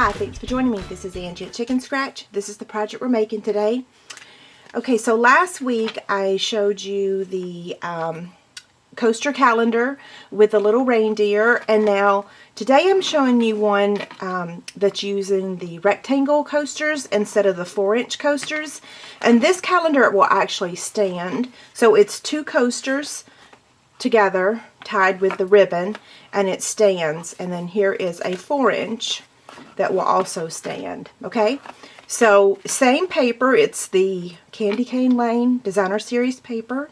Hi, thanks for joining me. This is Angie at Chicken Scratch. This is the project we're making today. Okay, so last week I showed you the coaster calendar with the little reindeer, and now today I'm showing you one that's using the rectangle coasters instead of the 4-inch coasters. And this calendar will actually stand. So it's two coasters together tied with the ribbon, and it stands. And then here is a 4-inch that will also stand. Okay, so same paper. It's the Candy Cane Lane Designer Series paper.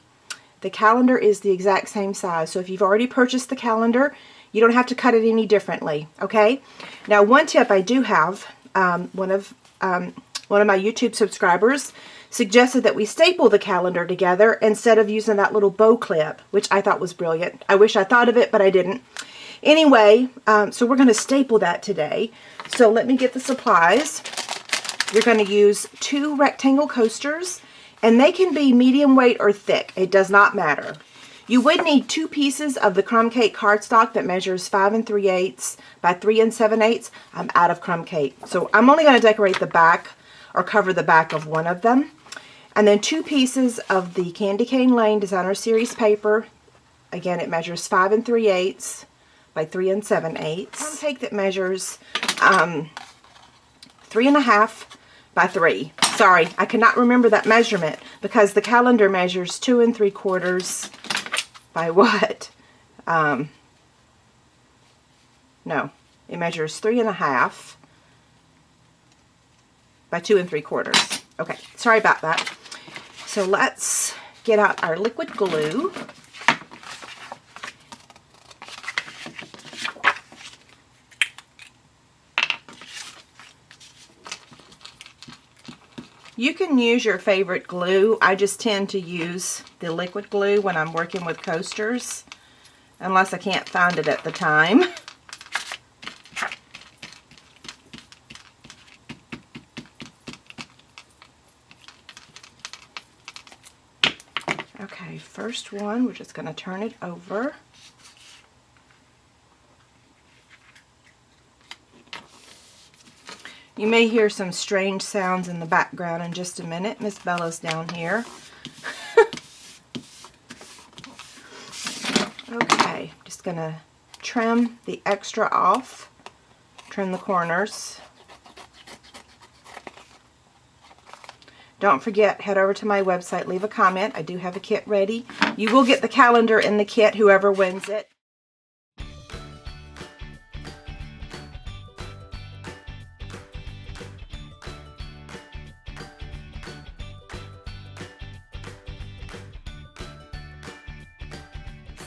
The calendar is the exact same size. So if you've already purchased the calendar, you don't have to cut it any differently. Okay. Now, one tip I do have, one of my YouTube subscribers suggested that we staple the calendar together instead of using that little bow clip, which I thought was brilliant. I wish I thought of it, but I didn't. Anyway, so we're going to staple that today. So let me get the supplies. You're going to use 2 rectangle coasters, and they can be medium weight or thick. It does not matter. You would need 2 pieces of the crumb cake cardstock that measures 5 3/8 by 3 7/8. I'm out of crumb cake, so I'm only going to decorate the back or cover the back of one of them. And then 2 pieces of the Candy Cane Lane Designer Series paper. Again, it measures 5 3/8 by 3 7/8. Crumb cake that measures 3.5 by 3. Sorry, I cannot remember that measurement because the calendar measures 2 3/4 by what? No, it measures 3.5 by 2 3/4. Okay, sorry about that. So let's get out our liquid glue. You can use your favorite glue. I just tend to use the liquid glue when I'm working with coasters, unless I can't find it at the time. Okay, first one, we're just going to turn it over. You may hear some strange sounds in the background in just a minute. Miss Bella's down here. Okay, just going to trim the extra off. Trim the corners. Don't forget, head over to my website, leave a comment. I do have a kit ready. You will get the calendar in the kit, whoever wins it.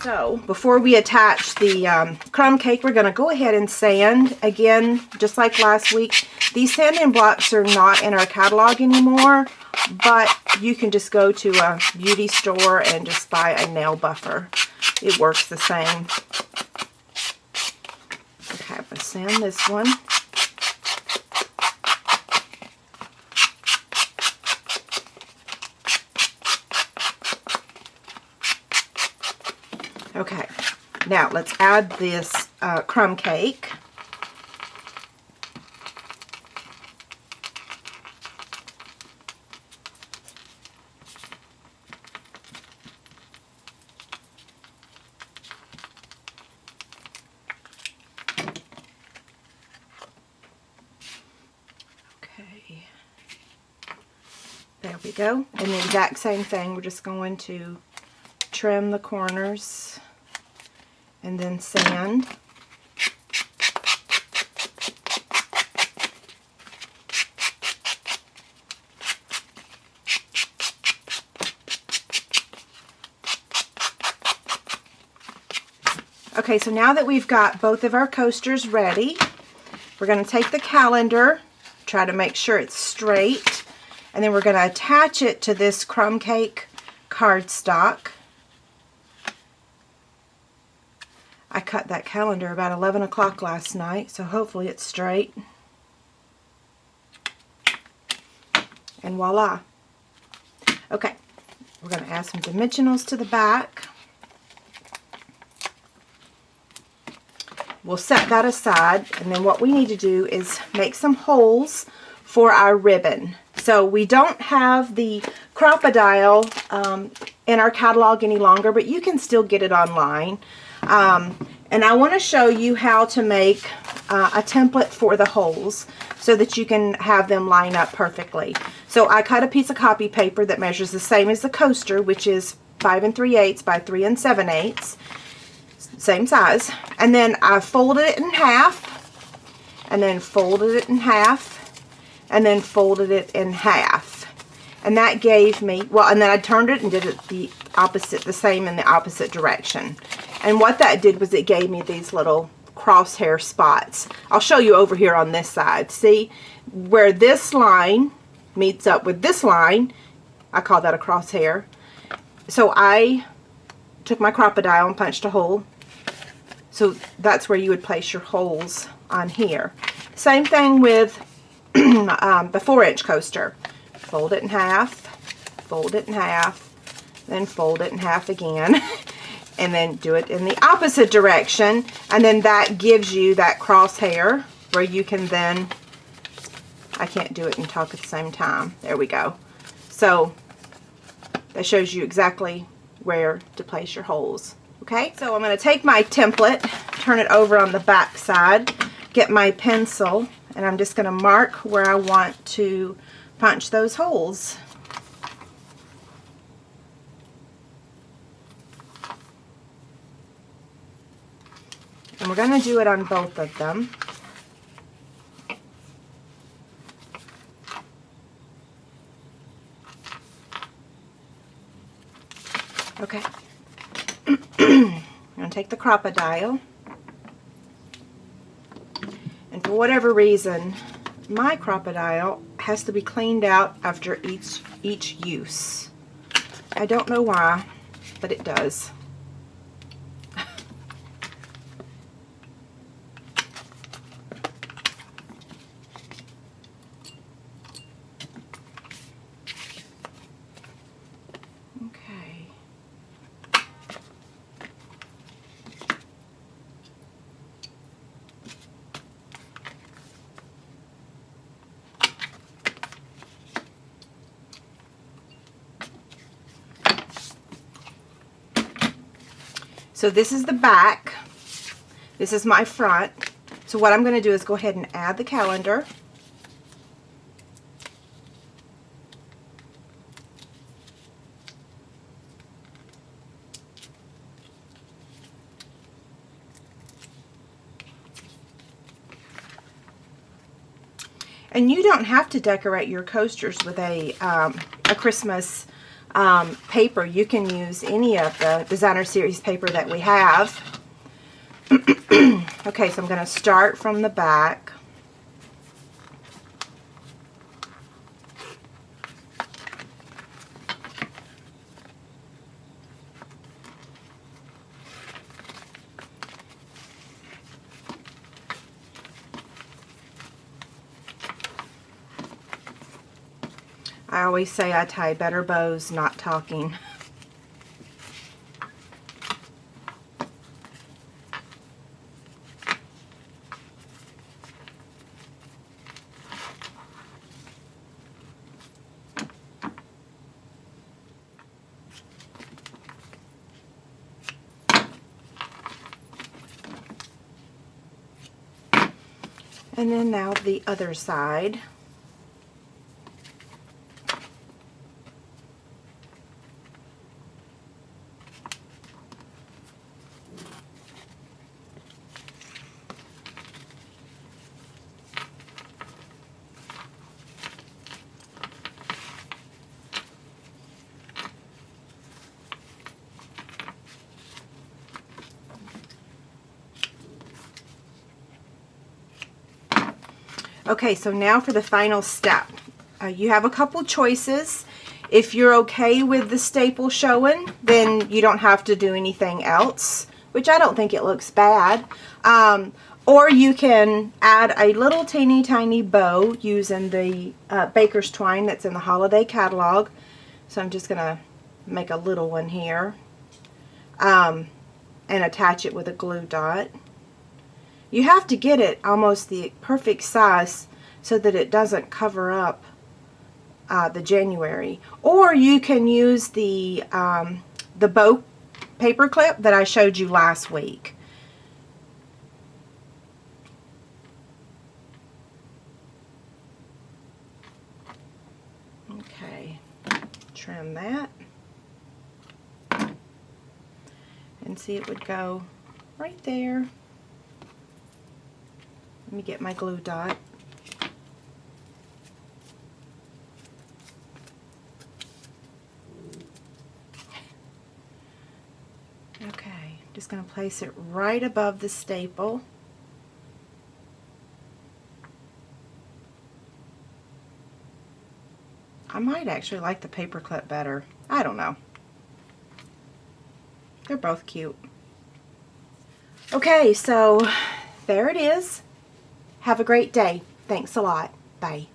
So, before we attach the crumb cake, we're going to go ahead and sand. Again, just like last week, these sanding blocks are not in our catalog anymore, but you can just go to a beauty store and just buy a nail buffer. It works the same. Okay, I'm going to sand this one. Okay, now let's add this crumb cake. Okay, there we go. And the exact same thing, we're just going to trim the corners and then sand. Okay, so now that we've got both of our coasters ready, we're going to take the calendar, try to make sure it's straight, and then we're going to attach it to this crumb cake cardstock. I cut that calendar about 11 o'clock last night, so hopefully it's straight. And voila. Okay, we're going to add some dimensionals to the back. we'll set that aside, and then what we need to do is make some holes for our ribbon. So we don't have the Crop-A-Dile in our catalog any longer, but you can still get it online. And I want to show you how to make a template for the holes so that you can have them line up perfectly. So I cut a piece of copy paper that measures the same as the coaster, which is 5 3/8 by 3 7/8, same size. And then I folded it in half, and then folded it in half, and then folded it in half. And that gave me, well, and then I turned it and did it the same in the opposite direction. And what that did was it gave me these little crosshair spots. I'll show you over here on this side. See where this line meets up with this line? I call that a crosshair. So I took my Crop-A-Dile and punched a hole. So that's where you would place your holes on here. Same thing with the 4-inch coaster. Fold it in half, fold it in half, then fold it in half again. And then do it in the opposite direction, and then that gives you that crosshair where you can then, I can't do it and talk at the same time. There we go. So that shows you exactly where to place your holes. Okay, so I'm going to take my template, turn it over on the back side, get my pencil, and I'm just going to mark where I want to punch those holes. And we're going to do it on both of them. Okay. I'm going to take the Crop-A-Dile. And for whatever reason, my Crop-A-Dile has to be cleaned out after each use. I don't know why, but it does. So this is the back, this is my front. So what I'm going to do is go ahead and add the calendar. And you don't have to decorate your coasters with a Christmas paper. You can use any of the designer series paper that we have. Okay, so I'm going to start from the back. I always say I tie better bows not talking. And then now the other side. Okay, so now for the final step. You have a couple choices. If you're okay with the staple showing, then you don't have to do anything else, which I don't think it looks bad. Or you can add a little teeny tiny bow using the baker's twine that's in the holiday catalog. So I'm just going to make a little one here and attach it with a glue dot. You have to get it almost the perfect size so that it doesn't cover up the January. Or you can use the bow paper clip that I showed you last week. Okay, trim that. And see, it would go right there. Let me get my glue dot. Okay, just going to place it right above the staple. I might actually like the paper clip better. I don't know. They're both cute. Okay, so there it is. Have a great day. Thanks a lot. Bye.